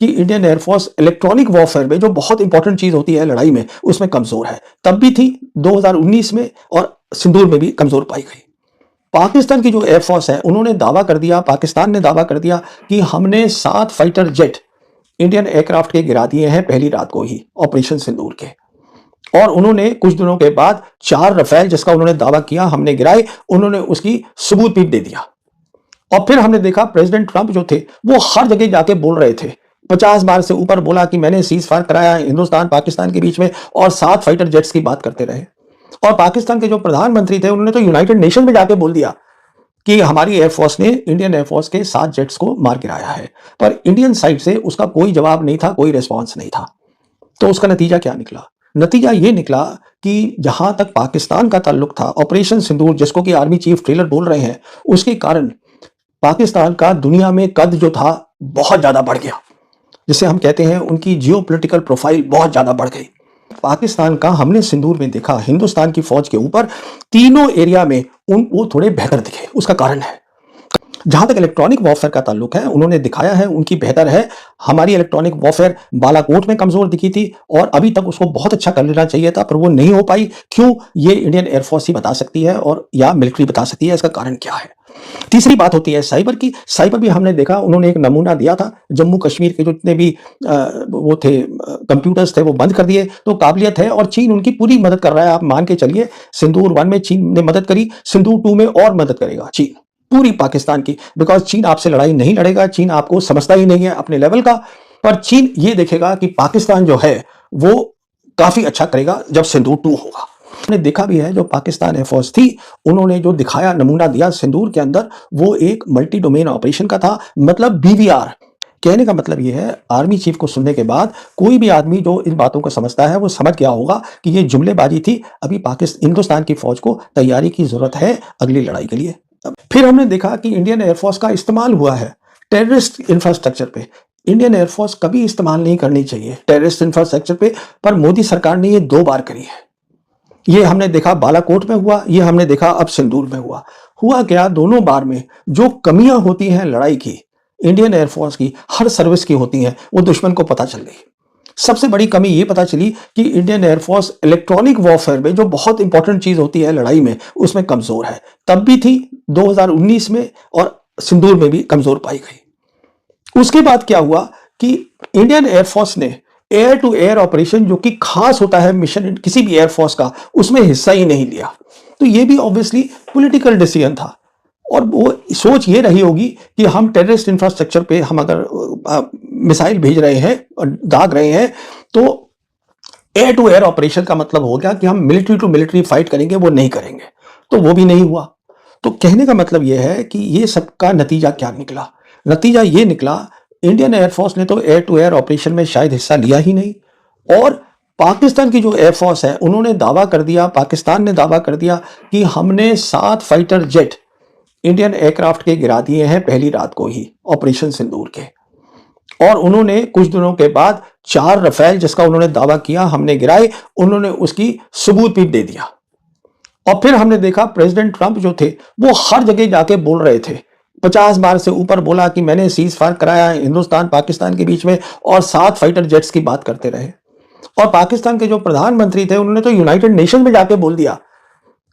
कि Indian air force electronic warfare में जो बहुत इंपॉर्टेंट चीज होती है लड़ाई में, उसमें कमजोर है। तब भी थी 2019 में, और सिंदूर में भी कमजोर पाई गई। पाकिस्तान की जो एयरफोर्स है, उन्होंने दावा कर दिया, पाकिस्तान ने दावा कर दिया कि हमने 7 फाइटर जेट इंडियन एयरक्राफ्ट के गिरा दिए हैं पहली रात को ही, ऑपरेशन सिंदूर के। और उन्होंने कुछ दिनों के बाद 4 रफेल, जिसका उन्होंने दावा किया हमने गिराए, उन्होंने उसकी सबूत भी दे दिया। और फिर हमने देखा प्रेसिडेंट ट्रंप जो थे, वो हर जगह जाके बोल रहे थे, 50 बार से ऊपर बोला कि मैंने सीज फायर कराया है हिंदुस्तान पाकिस्तान के बीच में, और 7 फाइटर जेट्स की बात करते रहे। और पाकिस्तान के जो प्रधानमंत्री थे, उन्होंने तो यूनाइटेड नेशन में जाके बोल दिया कि हमारी एयरफोर्स ने इंडियन एयरफोर्स के 7 जेट्स को मार गिराया है। पर इंडियन साइड से उसका कोई जवाब नहीं था, कोई रिस्पॉन्स नहीं था। तो उसका नतीजा क्या निकला? नतीजा ये निकला कि जहां तक पाकिस्तान का ताल्लुक था, ऑपरेशन सिंदूर, जिसको कि आर्मी चीफ ट्रेलर बोल रहे हैं, उसके कारण पाकिस्तान का दुनिया में कद जो था बहुत ज्यादा बढ़ गया, जिसे हम कहते हैं उनकी जियोपॉलिटिकल प्रोफाइल बहुत ज्यादा बढ़ गई। पाकिस्तान का हमने सिंदूर में देखा, हिंदुस्तान की फौज के ऊपर तीनों एरिया में वो थोड़े बेहतर दिखे। उसका कारण है, जहां तक इलेक्ट्रॉनिक वॉरफेयर का ताल्लुक है, उन्होंने दिखाया है उनकी बेहतर है। हमारी इलेक्ट्रॉनिक वॉरफेयर बालाकोट में कमजोर दिखी थी, और अभी तक उसको बहुत अच्छा कर लेना चाहिए था, पर वो नहीं हो पाई। क्यों? ये इंडियन एयरफोर्स ही बता सकती है, और या मिलिट्री बता सकती है इसका कारण क्या है। तीसरी बात होती है साइबर की। साइबर भी हमने देखा, उन्होंने एक नमूना दिया था, जम्मू कश्मीर के जितने भी वो थे कंप्यूटर्स थे, वो बंद कर दिए। तो काबिलियत है, और चीन उनकी पूरी मदद कर रहा है। आप मान के चलिए, सिंदूर 1 में चीन ने मदद करी, सिंदूर 2 में और मदद करेगा चीन, पूरी पाकिस्तान की। बिकॉज चीन आपसे लड़ाई नहीं लड़ेगा, चीन आपको समझता ही नहीं है अपने लेवल का। पर चीन ये देखेगा कि पाकिस्तान जो है वो काफी अच्छा करेगा जब सिंदूर 2 होगा। हमने देखा भी है, जो पाकिस्तान एयरफोर्स थी, उन्होंने जो दिखाया, नमूना दिया सिंदूर के अंदर, वो एक मल्टी डोमेन ऑपरेशन का था। मतलब बीवीआर। कहने का मतलब ये है, आर्मी चीफ को सुनने के बाद कोई भी आदमी जो इन बातों को समझता है, वो समझ गया होगा कि ये जुमलेबाजी थी। अभी पाकिस्तान, हिंदुस्तान की फौज को तैयारी की जरूरत है अगली लड़ाई के लिए। फिर हमने देखा कि इंडियन एयरफोर्स का इस्तेमाल हुआ है टेररिस्ट इंफ्रास्ट्रक्चर पे। इंडियन एयरफोर्स कभी इस्तेमाल नहीं करनी चाहिए टेररिस्ट इंफ्रास्ट्रक्चर पे, पर मोदी सरकार ने ये 2 बार करी है। ये हमने देखा बालाकोट में हुआ, ये हमने देखा अब सिंदूर में हुआ। हुआ क्या, दोनों बार में जो कमियां होती हैं लड़ाई की, इंडियन एयरफोर्स की, हर सर्विस की होती हैं, वो दुश्मन को पता चल गई। सबसे बड़ी कमी ये पता चली कि इंडियन एयरफोर्स इलेक्ट्रॉनिक वॉरफेयर में जो बहुत इंपॉर्टेंट चीज होती है लड़ाई में, उसमें कमजोर है। तब भी थी 2019 में, और सिंदूर में भी कमजोर पाई गई। उसके बाद क्या हुआ कि इंडियन एयरफोर्स ने एयर टू एयर ऑपरेशन, जो कि खास होता है मिशन किसी भी एयरफोर्स का, उसमें हिस्सा ही नहीं लिया। तो ये भी ऑब्वियसली पॉलिटिकल डिसीजन था, और वो सोच ये रही होगी कि हम टेररिस्ट इंफ्रास्ट्रक्चर पे हम अगर मिसाइल भेज रहे हैं और दाग रहे हैं, तो एयर टू एयर ऑपरेशन का मतलब हो गया कि हम मिलिट्री टू मिलिट्री फाइट करेंगे, वो नहीं करेंगे। तो वो भी नहीं हुआ। तो कहने का मतलब ये है कि ये सबका नतीजा क्या निकला? नतीजा ये निकला, इंडियन एयरफोर्स ने तो एयर टू एयर ऑपरेशन में शायद हिस्सा लिया ही नहीं, और पाकिस्तान की जो एयरफोर्स है, उन्होंने दावा कर दिया, पाकिस्तान ने दावा कर दिया कि हमने 7 फाइटर जेट इंडियन एयरक्राफ्ट के गिरा दिए हैं पहली रात को ही, ऑपरेशन सिंदूर के। और उन्होंने कुछ दिनों के बाद 4 रफेल, जिसका उन्होंने दावा किया हमने गिराए, उन्होंने उसकी सबूत भी दे दिया। और फिर हमने देखा प्रेसिडेंट ट्रंप जो थे, वो हर जगह जाके बोल रहे थे, 50 बार से ऊपर बोला कि मैंने सीज फायर कराया है हिंदुस्तान पाकिस्तान के बीच में, और 7 फाइटर जेट्स की बात करते रहे। और पाकिस्तान के जो प्रधानमंत्री थे, उन्होंने तो यूनाइटेड नेशन में जाके बोल दिया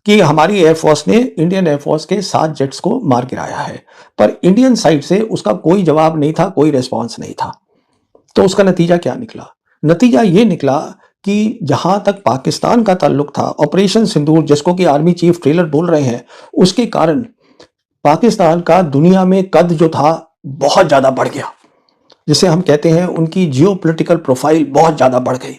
कि हमारी एयरफोर्स ने इंडियन एयरफोर्स के 7 जेट्स को मार गिराया है। पर इंडियन साइड से उसका कोई जवाब नहीं था, कोई रिस्पॉन्स नहीं था। तो उसका नतीजा क्या निकला? नतीजा ये निकला कि जहां तक पाकिस्तान का ताल्लुक था, ऑपरेशन सिंदूर, जिसको कि आर्मी चीफ ट्रेलर बोल रहे हैं, उसके कारण पाकिस्तान का दुनिया में कद जो था बहुत ज्यादा बढ़ गया, जिसे हम कहते हैं उनकी जियोपॉलिटिकल प्रोफाइल बहुत ज्यादा बढ़ गई।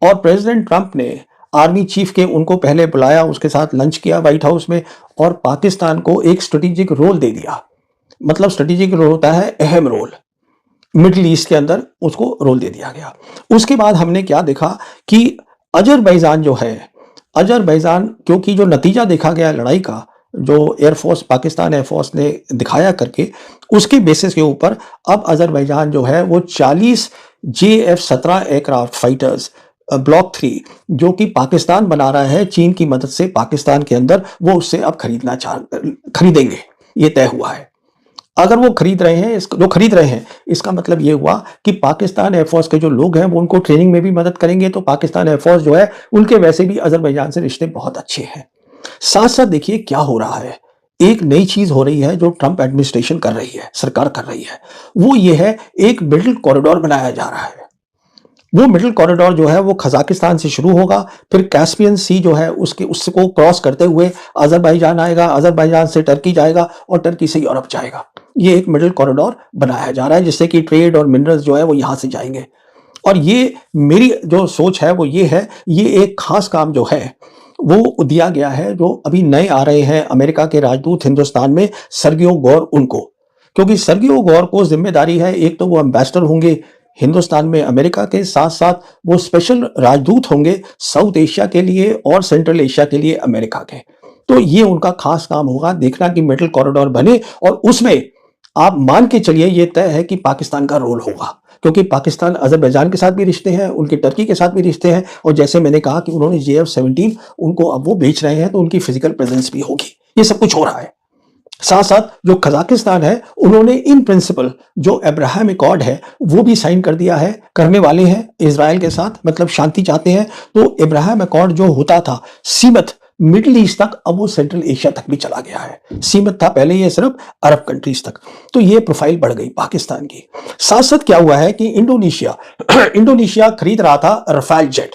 और प्रेसिडेंट ट्रंप ने आर्मी चीफ के उनको पहले बुलाया, उसके साथ लंच किया व्हाइट हाउस में, और पाकिस्तान को एक स्ट्रेटेजिक रोल दे दिया। मतलब स्ट्रेटेजिक रोल होता है अहम रोल, मिडिल ईस्ट के अंदर उसको रोल दे दिया गया। उसके बाद हमने क्या देखा कि अजरबैजान जो है, अजरबैजान, क्योंकि जो नतीजा देखा गया लड़ाई का, जो एयरफोर्स, पाकिस्तान एयरफोर्स ने दिखाया करके, उसके बेसिस के ऊपर अब अजरबैजान जो है वो 40 JF-17 एयरक्राफ्ट फाइटर्स ब्लॉक 3, जो कि पाकिस्तान बना रहा है चीन की मदद से पाकिस्तान के अंदर, वो उससे अब खरीदेंगे, ये तय हुआ है। अगर वो खरीद रहे हैं, जो खरीद रहे हैं, इसका मतलब ये हुआ कि पाकिस्तान एयरफोर्स के जो लोग हैं वो उनको ट्रेनिंग में भी मदद करेंगे। तो पाकिस्तान एयरफोर्स जो है उनके वैसे भी अजरबैजान से रिश्ते बहुत अच्छे हैं। साथ साथ देखिए क्या हो रहा है, एक नई चीज हो रही है जो ट्रंप एडमिनिस्ट्रेशन कर रही है, सरकार कर रही है, वो ये है एक मिडिल कॉरिडोर बनाया जा रहा है। वो मिडिल कॉरिडोर जो है वो कजाकिस्तान से शुरू होगा, फिर कैस्पियन सी जो है उसको क्रॉस करते हुए अजरबैजान आएगा, अजरबैजान से टर्की जाएगा और टर्की से यूरोप जाएगा। ये एक मिडिल कॉरिडोर बनाया जा रहा है जिससे कि ट्रेड और मिनरल्स जो है वो यहां से जाएंगे। और ये मेरी जो सोच है वो ये है, ये एक खास काम जो है वो दिया गया है जो अभी नए आ रहे हैं अमेरिका के राजदूत हिंदुस्तान में, सर्गियो गौर उनको, क्योंकि सर्गियो गौर को जिम्मेदारी है, एक तो वो एम्बेसडर होंगे हिंदुस्तान में अमेरिका के, साथ साथ वो स्पेशल राजदूत होंगे साउथ एशिया के लिए और सेंट्रल एशिया के लिए अमेरिका के। तो ये उनका खास काम होगा, देखना कि मिडिल कॉरिडोर बने और उसमें आप मान के चलिए ये तय है कि पाकिस्तान का रोल होगा, क्योंकि पाकिस्तान अजरबैजान के साथ भी रिश्ते हैं, उनके टर्की के साथ भी रिश्ते हैं, और जैसे मैंने कहा कि उन्होंने JF-17 उनको अब वो बेच रहे हैं तो उनकी फिजिकल प्रेजेंस भी होगी। ये सब कुछ हो रहा है। साथ साथ जो कजाकिस्तान है उन्होंने इन प्रिंसिपल जो अब्राहम एकॉर्ड है वो भी साइन कर दिया है, करने वाले हैं इजराइल के साथ, मतलब शांति चाहते हैं। तो अब्राहम एकॉर्ड जो होता था सीमित मिडिल ईस्ट तक, अब वो सेंट्रल एशिया तक भी चला गया है। सीमित था पहले ये सिर्फ अरब कंट्रीज तक। तो ये प्रोफाइल बढ़ गई पाकिस्तान की। साथ साथ क्या हुआ है कि इंडोनेशिया खरीद रहा था रफाल जेट,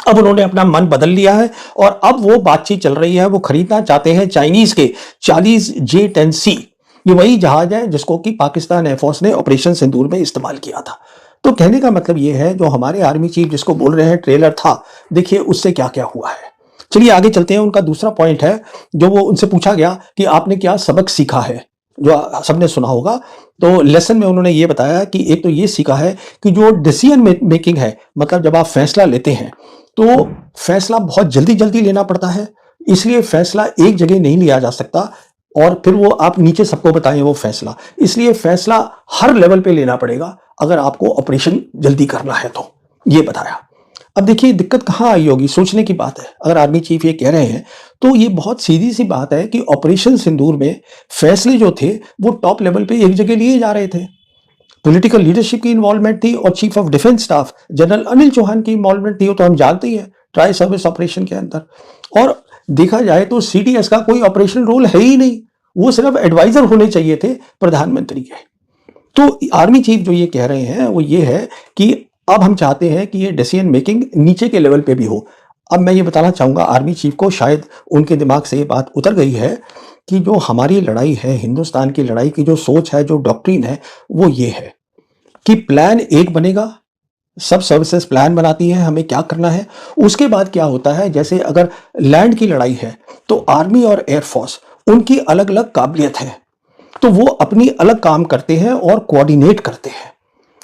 अब उन्होंने अपना मन बदल लिया है और अब वो बातचीत चल रही है, वो खरीदना चाहते हैं चाइनीज के 40 J-10C। ये वही जहाज है जिसको कि पाकिस्तान एयरफोर्स ने ऑपरेशन सिंदूर में इस्तेमाल किया था। तो कहने का मतलब ये है, जो हमारे आर्मी चीफ जिसको बोल रहे हैं ट्रेलर था, देखिए उससे क्या क्या हुआ है। चलिए आगे चलते हैं। उनका दूसरा पॉइंट है, जो वो उनसे पूछा गया कि आपने क्या सबक सीखा है, जो सबने सुना होगा। तो लेसन में उन्होंने ये बताया कि एक तो ये सीखा है कि जो डिसीजन मेकिंग है, मतलब जब आप फैसला लेते हैं तो फैसला बहुत जल्दी जल्दी लेना पड़ता है, इसलिए फैसला एक जगह नहीं लिया जा सकता और फिर वो आप नीचे सबको बताएं वो फैसला, इसलिए फैसला हर लेवल पे लेना पड़ेगा अगर आपको ऑपरेशन जल्दी करना है तो, ये बताया। अब देखिए दिक्कत कहाँ आई होगी, सोचने की बात है। अगर आर्मी चीफ ये कह रहे हैं तो ये बहुत सीधी सी बात है कि ऑपरेशन सिंदूर में फैसले जो थे वो टॉप लेवल पे एक जगह लिए जा रहे थे। पॉलिटिकल लीडरशिप की इन्वॉल्वमेंट थी और chief of defence staff general Anil Chauhan की इन्वॉल्वमेंट थी, वो तो हम जानते ही हैं ट्राई सर्विस ऑपरेशन के अंदर। और देखा जाए तो CDS का कोई ऑपरेशन रोल है ही नहीं, वो सिर्फ एडवाइजर होने चाहिए थे प्रधानमंत्री के। तो आर्मी चीफ जो ये कह रहे हैं वो ये है कि अब हम चाहते हैं कि ये डिसीजन मेकिंग नीचे के लेवल पे भी हो। अब मैं ये बताना चाहूंगा आर्मी चीफ को, शायद उनके दिमाग से ये बात उतर गई है कि जो हमारी लड़ाई है, हिंदुस्तान की लड़ाई की जो सोच है, जो डॉक्ट्रिन है, वो ये है कि प्लान एक बनेगा, सब सर्विसेज प्लान बनाती है हमें क्या करना है। उसके बाद क्या होता है, जैसे अगर लैंड की लड़ाई है तो आर्मी और एयरफोर्स उनकी अलग अलग काबिलियत है, तो वो अपनी अलग काम करते हैं और कोऑर्डिनेट करते हैं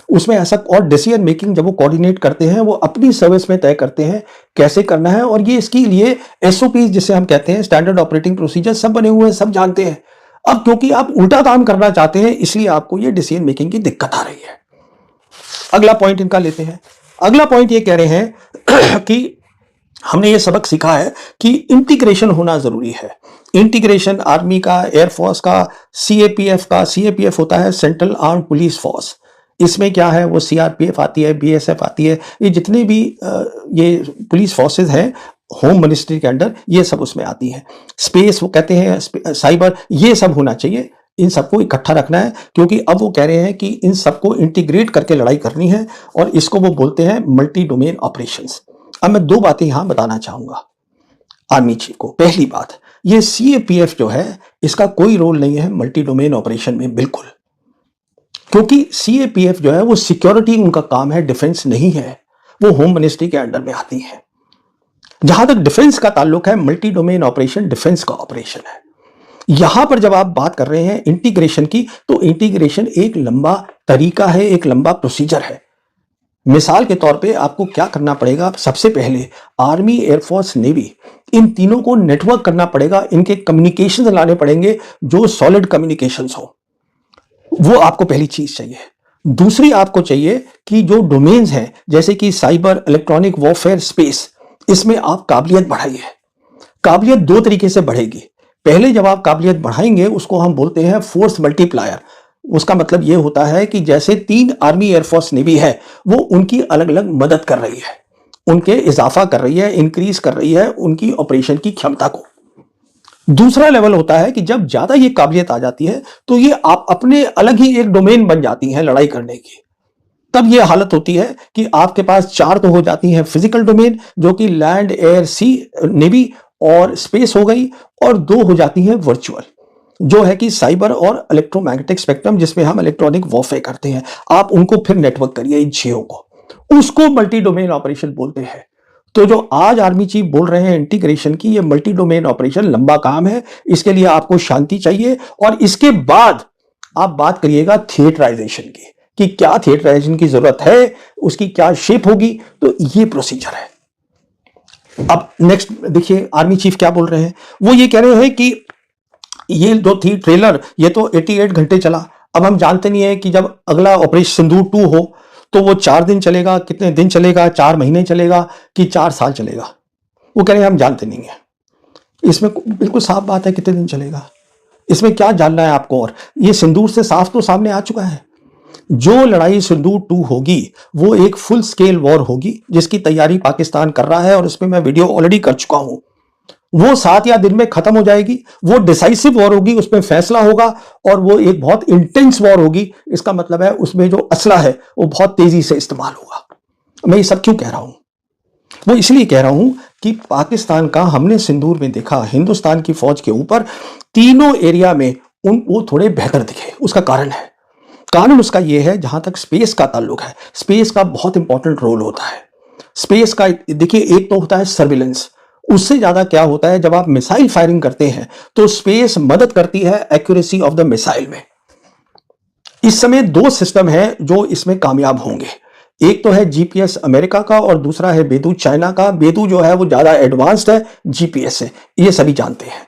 उसमें ऐसा। और डिसीजन मेकिंग जब वो कोऑर्डिनेट करते हैं वो अपनी सर्विस में तय करते हैं कैसे करना है, और ये इसके लिए SOPs जिसे हम कहते हैं स्टैंडर्ड ऑपरेटिंग प्रोसीजर सब बने हुए हैं, सब जानते हैं। अब क्योंकि आप उल्टा काम करना चाहते हैं इसलिए आपको ये डिसीजन मेकिंग की दिक्कत आ रही है। अगला पॉइंट इनका लेते हैं। अगला पॉइंट ये कह रहे हैं कि हमने ये सबक सीखा है कि इंटीग्रेशन होना जरूरी है। इंटीग्रेशन आर्मी का, एयरफोर्स का, CAPF का। CAPF होता है सेंट्रल आर्म पुलिस फोर्स, इसमें क्या है वो CRPF आती है, BSF आती है, ये जितने भी ये पुलिस फोर्सेस हैं होम मिनिस्ट्री के अंडर, ये सब उसमें आती हैं। स्पेस वो कहते हैं, साइबर, ये सब होना चाहिए, इन सबको इकट्ठा रखना है, क्योंकि अब वो कह रहे हैं कि इन सबको इंटीग्रेट करके लड़ाई करनी है और इसको वो बोलते हैं मल्टी डोमेन ऑपरेशंस। अब मैं दो बातें यहां बताना चाहूंगा आर्मी चीफ को। पहली बात, ये CAPF जो है इसका कोई रोल नहीं है मल्टी डोमेन ऑपरेशन में, बिल्कुल, क्योंकि CAPF जो है वो सिक्योरिटी उनका काम है, डिफेंस नहीं है, वो होम मिनिस्ट्री के अंडर में आती है। जहां तक डिफेंस का ताल्लुक है, मल्टी डोमेन ऑपरेशन डिफेंस का ऑपरेशन है। यहां पर जब आप बात कर रहे हैं इंटीग्रेशन की, तो इंटीग्रेशन एक लंबा तरीका है, एक लंबा प्रोसीजर है। मिसाल के तौर पे आपको क्या करना पड़ेगा, सबसे पहले आर्मी, एयरफोर्स, नेवी, इन तीनों को नेटवर्क करना पड़ेगा, इनके कम्युनिकेशन लाने पड़ेंगे जो सॉलिड कम्युनिकेशंस हो, वो आपको पहली चीज चाहिए। दूसरी आपको चाहिए कि जो डोमेन्स हैं जैसे कि साइबर, इलेक्ट्रॉनिक वॉरफेयर, स्पेस, इसमें आप काबिलियत बढ़ाइए। काबिलियत दो तरीके से बढ़ेगी, पहले जब आप काबिलियत बढ़ाएंगे उसको हम बोलते हैं फोर्स मल्टीप्लायर। उसका मतलब ये होता है कि जैसे 3 आर्मी एयरफोर्स नेवी है वो उनकी अलग अलग मदद कर रही है, उनके इजाफा कर रही है, इंक्रीज कर रही है उनकी ऑपरेशन की क्षमता को। दूसरा लेवल होता है कि जब ज्यादा ये काबिलियत आ जाती है तो ये आप अपने अलग ही एक डोमेन बन जाती हैं लड़ाई करने की। तब ये हालत होती है कि आपके पास 4 तो हो जाती हैं फिजिकल डोमेन जो कि लैंड एयर सी नेवी और स्पेस हो गई, और 2 हो जाती हैं वर्चुअल जो है कि साइबर और इलेक्ट्रोमैग्नेटिक स्पेक्ट्रम, जिसमें हम इलेक्ट्रॉनिक वॉरफेयर करते हैं। आप उनको फिर नेटवर्क करिए इन 6 को, उसको मल्टी डोमेन ऑपरेशन बोलते हैं। तो जो आज आर्मी चीफ बोल रहे हैं इंटीग्रेशन की, ये मल्टी डोमेन ऑपरेशन लंबा काम है, इसके लिए आपको शांति चाहिए। और इसके बाद आप बात करिएगा थिएटराइजेशन की कि क्या थिएटराइजेशन की जरूरत है, उसकी क्या शेप होगी। तो ये प्रोसीजर है। अब नेक्स्ट देखिए आर्मी चीफ क्या बोल रहे हैं। वो ये कह रहे हैं कि ये जो थी ट्रेलर ये तो 88 घंटे चला। अब हम जानते नहीं है कि जब अगला ऑपरेशन सिंदूर 2 हो तो वो 4 दिन चलेगा, कितने दिन चलेगा, 4 महीने चलेगा कि 4 साल चलेगा। वो कह रहे हैं हम जानते नहीं है। इसमें बिल्कुल साफ बात है कितने दिन चलेगा, इसमें क्या जानना है आपको। और ये सिंदूर से साफ तो सामने आ चुका है। जो लड़ाई सिंदूर 2 होगी वो एक फुल स्केल वॉर होगी जिसकी तैयारी पाकिस्तान कर रहा है, और इसमें मैं वीडियो ऑलरेडी कर चुका हूं। वो 7 या दिन में खत्म हो जाएगी। वो डिसाइसिव वॉर होगी, उसमें फैसला होगा, और वो एक बहुत इंटेंस वॉर होगी। इसका मतलब है उसमें जो असला है वो बहुत तेजी से इस्तेमाल होगा। मैं ये सब क्यों कह रहा हूं? वो इसलिए कह रहा हूं कि पाकिस्तान का हमने सिंदूर में देखा हिंदुस्तान की फौज के ऊपर तीनों एरिया में वो थोड़े बेहतर दिखे। उसका कारण उसका यह है, जहां तक स्पेस का ताल्लुक है, स्पेस का बहुत इंपॉर्टेंट रोल होता है। स्पेस का देखिए, एक तो होता है सर्विलेंस, उससे ज्यादा क्या होता है जब आप मिसाइल फायरिंग करते हैं तो स्पेस मदद करती है एक्यूरेसी ऑफ द मिसाइल में। इस समय 2 सिस्टम है जो इसमें कामयाब होंगे। एक तो है जीपीएस अमेरिका का और दूसरा है बेदू चाइना का। बेदू जो है वो ज्यादा एडवांस्ड है जीपीएस से, ये सभी जानते हैं।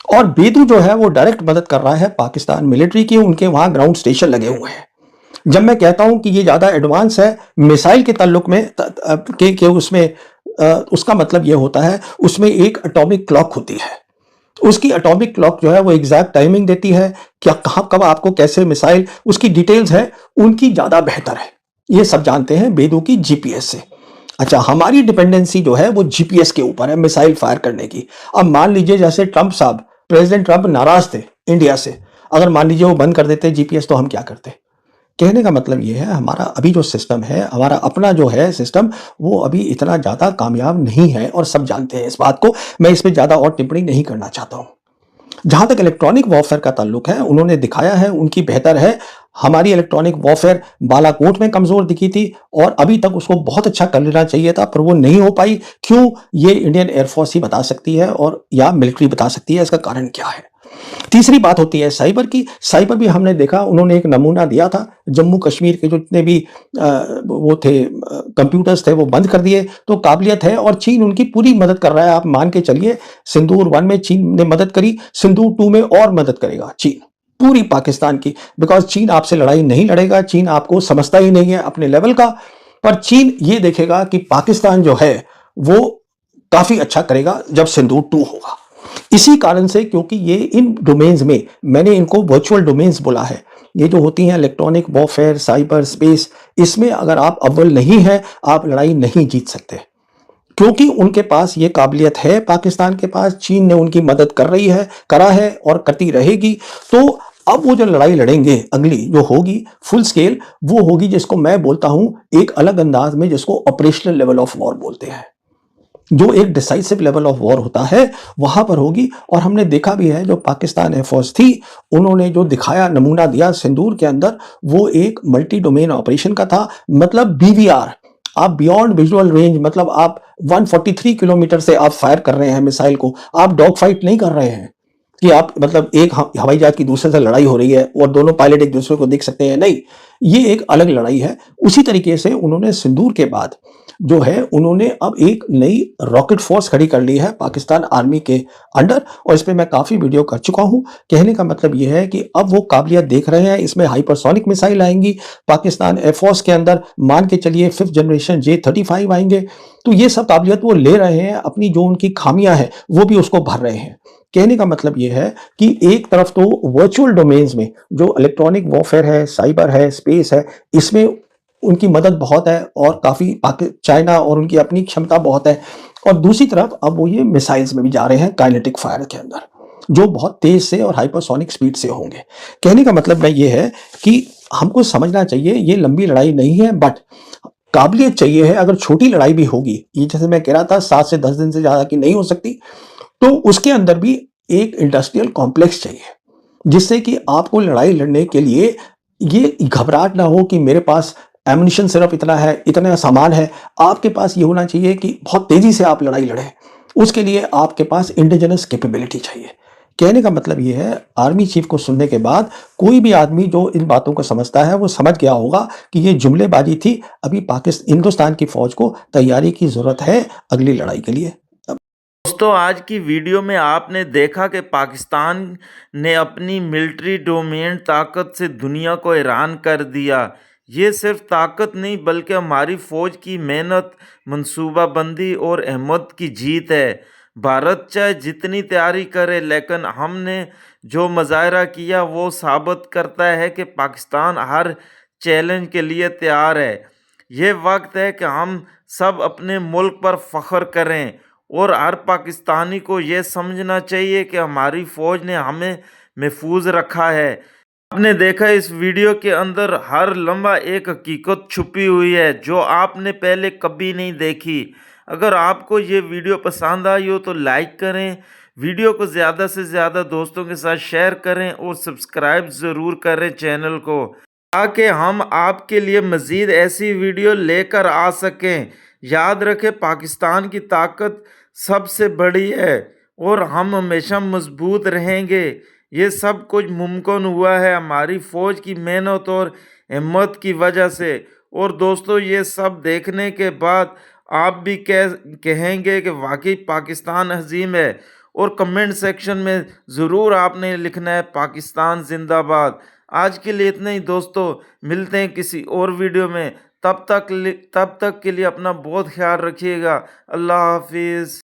और बेदू जो है वो डायरेक्ट मदद कर रहा है पाकिस्तान मिलिट्री की, उनके वहां ग्राउंड स्टेशन लगे हुए हैं। जब मैं कहता हूं कि ये ज्यादा एडवांस है मिसाइल के ताल्लुक में के उसमें उसका मतलब ये होता है उसमें एक एटॉमिक क्लॉक होती है। उसकी एटॉमिक क्लॉक जो है वो एग्जैक्ट टाइमिंग देती है, क्या कहां कब आपको कैसे मिसाइल, उसकी डिटेल्स है उनकी ज्यादा बेहतर है। ये सब जानते हैं बेदू की जीपीएस से। अच्छा, हमारी डिपेंडेंसी जो है वो जीपीएस के ऊपर है मिसाइल फायर करने की। अब मान लीजिए जैसे ट्रंप साहब, प्रेसिडेंट ट्रंप नाराज थे इंडिया से, अगर मान लीजिए वो बंद कर देते जीपीएस तो हम क्या करते। कहने का मतलब ये है हमारा अभी जो सिस्टम है, हमारा अपना जो है सिस्टम, वो अभी इतना ज्यादा कामयाब नहीं है और सब जानते हैं इस बात को। मैं इस पर ज्यादा और टिप्पणी नहीं करना चाहता हूं। जहां तक इलेक्ट्रॉनिक वॉरफेयर का ताल्लुक है, उन्होंने दिखाया है उनकी बेहतर है। हमारी इलेक्ट्रॉनिक वॉरफेयर बालाकोट में कमजोर दिखी थी और अभी तक उसको बहुत अच्छा कर लेना चाहिए था, पर वो नहीं हो पाई। क्यों? ये इंडियन एयरफोर्स ही बता सकती है, और या मिलिट्री बता सकती है इसका कारण क्या है। तीसरी बात होती है साइबर की। साइबर भी हमने देखा, उन्होंने एक नमूना दिया था, जम्मू कश्मीर के जो जितने भी वो थे कंप्यूटर्स थे वो बंद कर दिए। तो काबिलियत है और चीन उनकी पूरी मदद कर रहा है। आप मान के चलिए सिंदूर 1 में चीन ने मदद करी, सिंदूर 2 में और मदद करेगा चीन पूरी पाकिस्तान की। बिकॉज चीन आपसे लड़ाई नहीं लड़ेगा, चीन आपको समझता ही नहीं है अपने लेवल का। पर चीन ये देखेगा कि पाकिस्तान जो है वो काफी अच्छा करेगा जब सिंदूर 2 होगा। इसी कारण से, क्योंकि ये इन डोमेन्स में, मैंने इनको वर्चुअल डोमेन्स बोला है, ये जो होती हैं इलेक्ट्रॉनिक वॉरफेयर, साइबर, स्पेस, इसमें अगर आप अव्वल नहीं है आप लड़ाई नहीं जीत सकते। क्योंकि उनके पास ये काबिलियत है, पाकिस्तान के पास, चीन ने उनकी मदद कर रही है, करा है और करती रहेगी। तो अब वो जो लड़ाई लड़ेंगे अगली जो होगी फुल स्केल, वो होगी जिसको मैं बोलता हूं एक अलग अंदाज में, जिसको ऑपरेशनल लेवल ऑफ वॉर बोलते हैं। जो एक डिसाइसिव लेवल ऑफ वॉर होता है वहां पर होगी। और हमने देखा भी है जो पाकिस्तान एयरफोर्स थी, उन्होंने जो दिखाया, नमूना दिया सिंदूर के अंदर, वो एक मल्टी डोमेन ऑपरेशन का था। मतलब बीवीआर, आप बियॉन्ड विजुअल रेंज, मतलब आप 143 किलोमीटर से आप फायर कर रहे हैं मिसाइल को। आप डॉग फाइट नहीं कर रहे हैं कि आप मतलब एक हवाई जहाज की दूसरे से लड़ाई हो रही है और दोनों पायलट एक दूसरे को देख सकते हैं, नहीं, ये एक अलग लड़ाई है। उसी तरीके से उन्होंने सिंदूर के बाद जो है उन्होंने अब एक नई रॉकेट फोर्स खड़ी कर ली है पाकिस्तान आर्मी के अंडर, और इस पर मैं काफी वीडियो कर चुका हूं। कहने का मतलब यह है कि अब वो काबिलियत देख रहे हैं, इसमें हाइपरसोनिक मिसाइल आएंगी पाकिस्तान एयरफोर्स के अंदर, मान के चलिए 5th जनरेशन J-35 आएंगे। तो ये सब काबिलियत वो ले रहे हैं, अपनी जो उनकी खामियां हैं वो भी उसको भर रहे हैं कहने का मतलब ये है कि एक तरफ तो वर्चुअल डोमेन्स में जो इलेक्ट्रॉनिक वॉरफेयर है, साइबर है, स्पेस है, इसमें उनकी मदद बहुत है और काफ़ी चाइना और उनकी अपनी क्षमता बहुत है। और दूसरी तरफ अब वो ये मिसाइल्स में भी जा रहे हैं काइनेटिक फायर के अंदर, जो बहुत तेज़ से और हाइपरसोनिक स्पीड से होंगे। कहने का मतलब मैं ये है कि हमको समझना चाहिए ये लंबी लड़ाई नहीं है, बट काबिलियत चाहिए है। अगर छोटी लड़ाई भी होगी, ये जैसे मैं कह रहा था 7 से 10 दिन से ज़्यादा की नहीं हो सकती, तो उसके अंदर भी एक इंडस्ट्रियल कॉम्प्लेक्स चाहिए, जिससे कि आपको लड़ाई लड़ने के लिए ये घबराहट ना हो कि मेरे पास एम्यूनिशन सिर्फ इतना है, इतना सामान है। आपके पास ये होना चाहिए कि बहुत तेज़ी से आप लड़ाई लड़ें। उसके लिए आपके पास इंडिजिनस कैपेबिलिटी चाहिए। कहने का मतलब ये है, आर्मी चीफ को सुनने के बाद कोई भी आदमी जो इन बातों को समझता है, वो समझ गया होगा कि ये जुमलेबाजी थी। अभी हिंदुस्तान की फ़ौज को तैयारी की ज़रूरत है अगली लड़ाई के लिए। दोस्तों, आज की वीडियो में आपने देखा कि पाकिस्तान ने अपनी मिलिट्री डोमेन ताकत से दुनिया को हैरान कर दिया। ये सिर्फ ताकत नहीं बल्कि हमारी फ़ौज की मेहनत, मंसूबाबंदी और हिम्मत की जीत है। भारत चाहे जितनी तैयारी करे, लेकिन हमने जो मुजाहरा किया वो साबित करता है कि पाकिस्तान हर चैलेंज के लिए तैयार है। ये वक्त है कि हम सब अपने मुल्क पर फ़ख्र करें और हर पाकिस्तानी को ये समझना चाहिए कि हमारी फ़ौज ने हमें महफूज रखा है। आपने देखा इस वीडियो के अंदर हर लम्हा एक हकीकत छुपी हुई है जो आपने पहले कभी नहीं देखी। अगर आपको ये वीडियो पसंद आई हो तो लाइक करें, वीडियो को ज़्यादा से ज़्यादा दोस्तों के साथ शेयर करें और सब्सक्राइब ज़रूर करें चैनल को, ताकि हम आपके लिए मज़ीद ऐसी वीडियो लेकर आ सकें। याद रखें, पाकिस्तान की ताकत सबसे बड़ी है और हम हमेशा मजबूत रहेंगे। ये सब कुछ मुमकिन हुआ है हमारी फ़ौज की मेहनत और हिम्मत की वजह से। और दोस्तों, ये सब देखने के बाद आप भी कहेंगे कि वाकई पाकिस्तान अजीम है। और कमेंट सेक्शन में ज़रूर आपने लिखना है पाकिस्तान जिंदाबाद। आज के लिए इतना ही दोस्तों, मिलते हैं किसी और वीडियो में। तब तक के लिए अपना बहुत ख्याल रखिएगा। अल्लाह हाफिज़।